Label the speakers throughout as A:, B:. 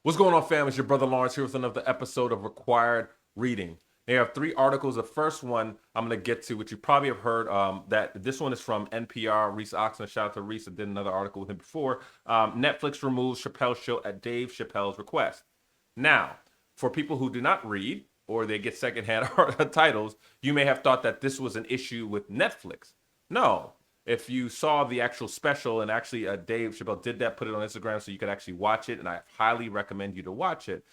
A: What's going on, fam? It's your brother Lawrence here with another episode of Required Reading. They have three articles. The first one I'm going to get to, which you probably have heard, that this one is from NPR. Reese Oxman, shout out to Reese. I did another article with him before. Netflix removes Chappelle show at Dave Chappelle's request. Now, for people who do not read or they get secondhand titles, you may have thought that this was an issue with Netflix. No, if you saw the actual special, and actually Dave Chappelle did that, put it on Instagram so you could actually watch it, and I highly recommend you to watch it.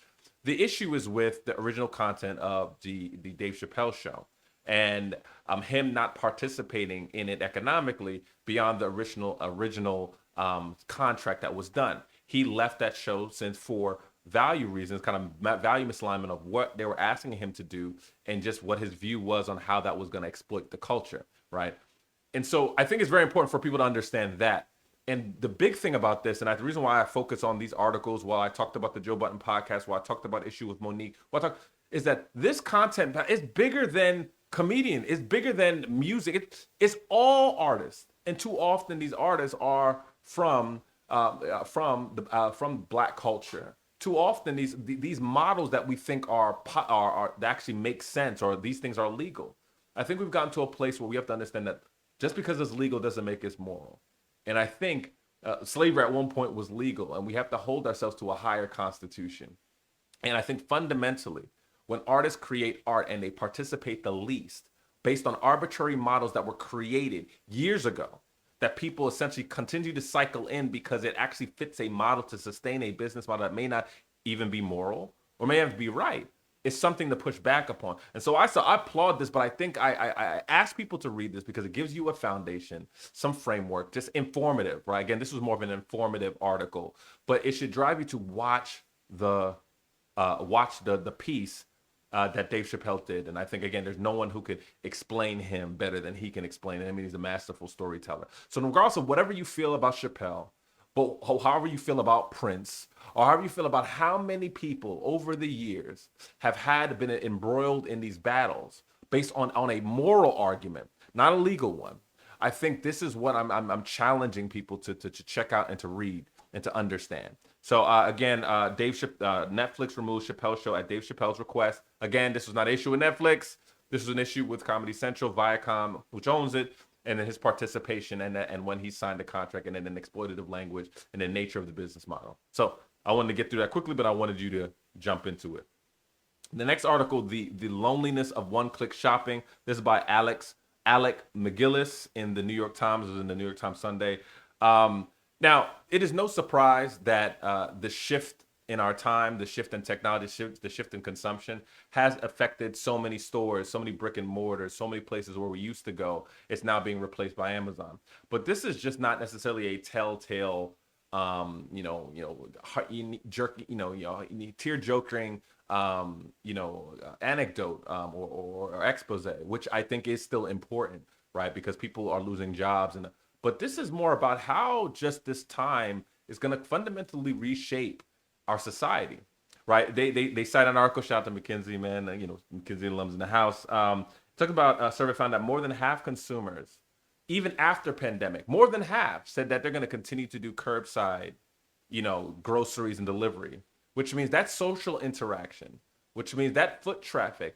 A: The issue is with the original content of the Dave Chappelle show, and him not participating in it economically beyond the original contract that was done. He left that show since for value reasons, kind of value misalignment of what they were asking him to do, and just what his view was on how that was going to exploit the culture, right? And so I think it's very important for people to understand that. And the big thing about this, and the reason why I focus on these articles while I talked about the Joe Button podcast, while I talked about issue with Monique, is that this content is bigger than comedian, it's bigger than music. It's all artists, and too often these artists are from Black culture. Too often these models that we think are that actually make sense, or these things are legal. I think we've gotten to a place where we have to understand that just because it's legal doesn't make it moral. And I think slavery at one point was legal, and we have to hold ourselves to a higher constitution. And I think fundamentally, when artists create art and they participate the least based on arbitrary models that were created years ago, that people essentially continue to cycle in because it actually fits a model to sustain a business model that may not even be moral or may have to be right, is something to push back upon. And so I applaud this, but I think I ask people to read this because it gives you a foundation, some framework, just informative, right? Again, this was more of an informative article, but it should drive you to watch the piece that Dave Chappelle did. And I think, again, there's no one who could explain him better than he can explain it. I mean, he's a masterful storyteller. So regardless of whatever you feel about Chappelle, but however you feel about Prince, or however you feel about how many people over the years have been embroiled in these battles based on a moral argument, not a legal one. I think this is what I'm challenging people to check out and to read and to understand. So again, Netflix removes Chappelle show at Dave Chappelle's request. Again, this was not an issue with Netflix. This was an issue with Comedy Central, Viacom, which owns it, and then his participation and when he signed the contract, and then an exploitative language and the nature of the business model. So I wanted to get through that quickly, but I wanted you to jump into it. The next article, the loneliness of one-click shopping. This is by Alec MacGillis in the New York Times. It was in the New York Times Sunday. Now, it is no surprise that the shift in our time, the shift in technology, the shift in consumption has affected so many stores, so many brick and mortars, so many places where we used to go. It's now being replaced by Amazon. But this is just not necessarily a telltale, tear joking, anecdote or expose, which I think is still important, right? Because people are losing jobs, but this is more about how just this time is going to fundamentally reshape our society, right? They cite an article, shout out to McKinsey, man, McKinsey alums in the house. Talk about a survey found that more than half consumers, even after pandemic, more than half said that they're going to continue to do curbside, groceries and delivery, which means that social interaction, which means that foot traffic,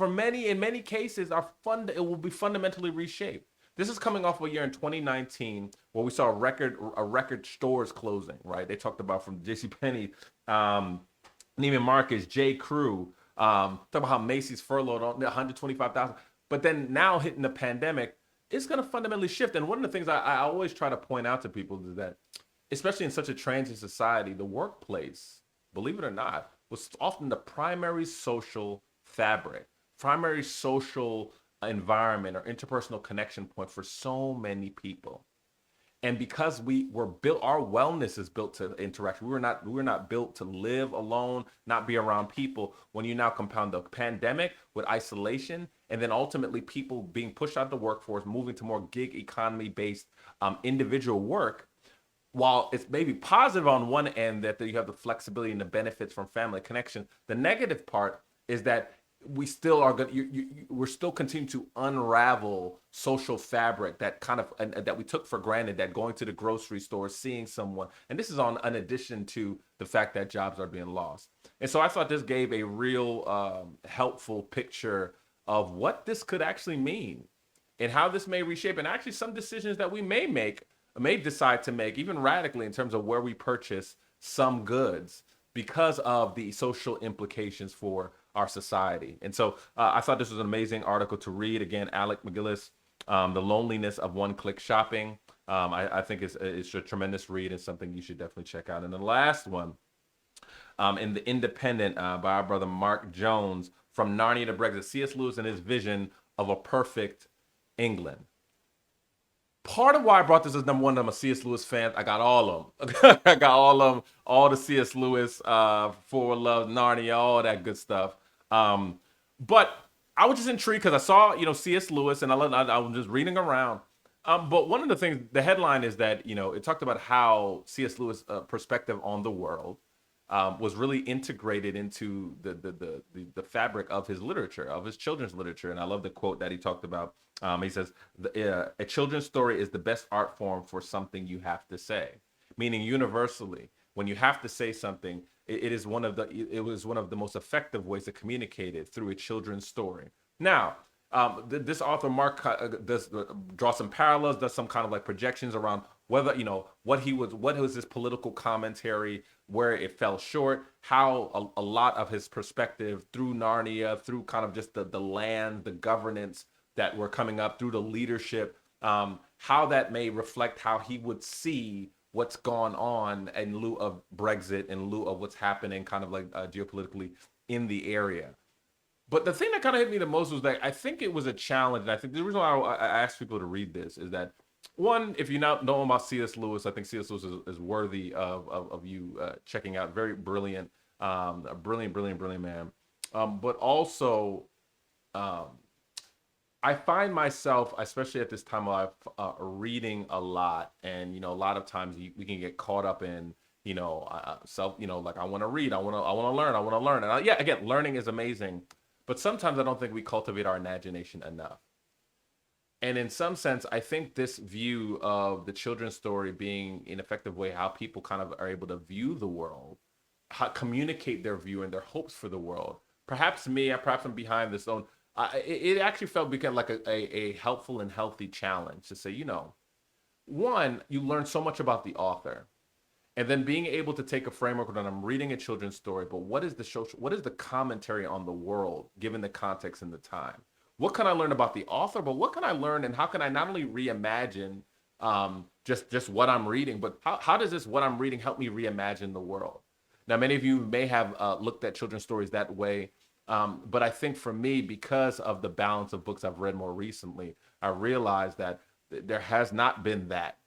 A: in many cases, it will be fundamentally reshaped. This is coming off a year in 2019 where we saw a record stores closing, right? They talked about from JCPenney, Neiman Marcus, J. Crew, talk about how Macy's furloughed 125,000. But then now hitting the pandemic, it's going to fundamentally shift. And one of the things I always try to point out to people is that, especially in such a transient society, the workplace, believe it or not, was often the primary social fabric, primary social environment or interpersonal connection point for so many people. And because we were built, our wellness is built to interaction. We were not built to live alone, not be around people. When you now compound the pandemic with isolation, and then ultimately people being pushed out of the workforce, moving to more gig economy based individual work, while it's maybe positive on one end that you have the flexibility and the benefits from family connection, the negative part is that we still are going. We're still continuing to unravel social fabric that kind of and that we took for granted. That going to the grocery store, seeing someone, and this is on in addition to the fact that jobs are being lost. And so I thought this gave a real helpful picture of what this could actually mean and how this may reshape and actually some decisions that we may decide to make even radically in terms of where we purchase some goods because of the social implications for our society. And so I thought this was an amazing article to read. Again, Alec MacGillis, The Loneliness of One-Click Shopping. I think it's a tremendous read and something you should definitely check out. And the last one, in The Independent by our brother Mark Jones, From Narnia to Brexit, C.S. Lewis and his vision of a perfect England. Part of why I brought this is number one, I'm a C.S. Lewis fan. I got all of them. I got all of them, all the C.S. Lewis, For Love, Narnia, all that good stuff. But I was just intrigued because I saw, C.S. Lewis, and I was just reading around. But one of the things, the headline is that, it talked about how C.S. Lewis' perspective on the world was really integrated into the fabric of his literature, of his children's literature. And I love the quote that he talked about. He says, a children's story is the best art form for something you have to say, meaning universally, when you have to say something, it was one of the most effective ways to communicate it through a children's story. Now, this author Mark does draw some parallels, does some kind of like projections around whether what was his political commentary, where it fell short, how a lot of his perspective through Narnia, through kind of just the land, the governance that were coming up, through the leadership, how that may reflect how he would see what's gone on in lieu of Brexit, in lieu of what's happening kind of like geopolitically in the area. But the thing that kind of hit me the most was that I think it was a challenge. And I think the reason why I asked people to read this is that, one, if you not know about C.S. Lewis, I think C.S. Lewis is worthy of you checking out. Very brilliant, a brilliant man. But also, I find myself, especially at this time of life, reading a lot. And, a lot of times we can get caught up in, like I want to read, I want to learn. And yeah, again, learning is amazing. But sometimes I don't think we cultivate our imagination enough. And in some sense, I think this view of the children's story being an effective way how people kind of are able to view the world, how communicate their view and their hopes for the world. Perhaps I'm behind this own. It actually felt become like a helpful and healthy challenge to say, one, you learn so much about the author. And then being able to take a framework when I'm reading a children's story, but what is the commentary on the world, given the context and the time? What can I learn about the author, but what can I learn and how can I not only reimagine just what I'm reading, but how does what I'm reading help me reimagine the world? Now, many of you may have looked at children's stories that way, but I think for me, because of the balance of books I've read more recently, I realized that there has not been that.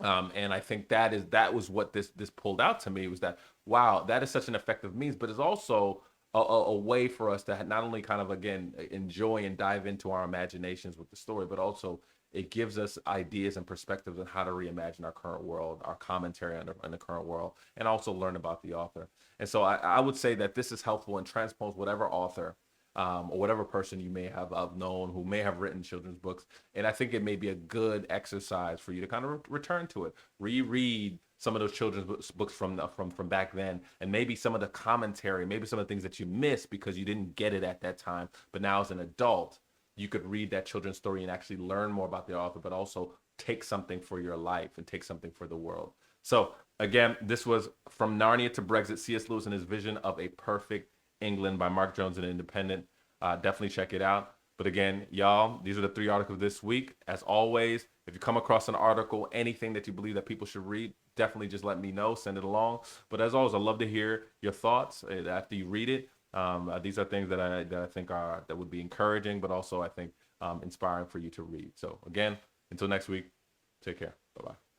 A: And I think that was what this pulled out to me was that, wow, that is such an effective means, but it's also a way for us to not only kind of, again, enjoy and dive into our imaginations with the story, but also it gives us ideas and perspectives on how to reimagine our current world, our commentary on the current world, and also learn about the author. And so I would say that this is helpful and transpose whatever author or whatever person you may have known who may have written children's books. And I think it may be a good exercise for you to kind of return to it, reread some of those children's books from back then, and maybe some of the commentary, maybe some of the things that you missed because you didn't get it at that time. But now as an adult, you could read that children's story and actually learn more about the author, but also take something for your life and take something for the world. So again, this was From Narnia to Brexit, C.S. Lewis and his vision of a perfect England by Mark Jones and Independent. Definitely check it out. But again, y'all, these are the 3 articles this week. As always, if you come across an article, anything that you believe that people should read, definitely just let me know, send it along. But as always, I'd love to hear your thoughts after you read it. These are things that I think that would be encouraging, but also I think inspiring for you to read. So again, until next week, take care. Bye-bye.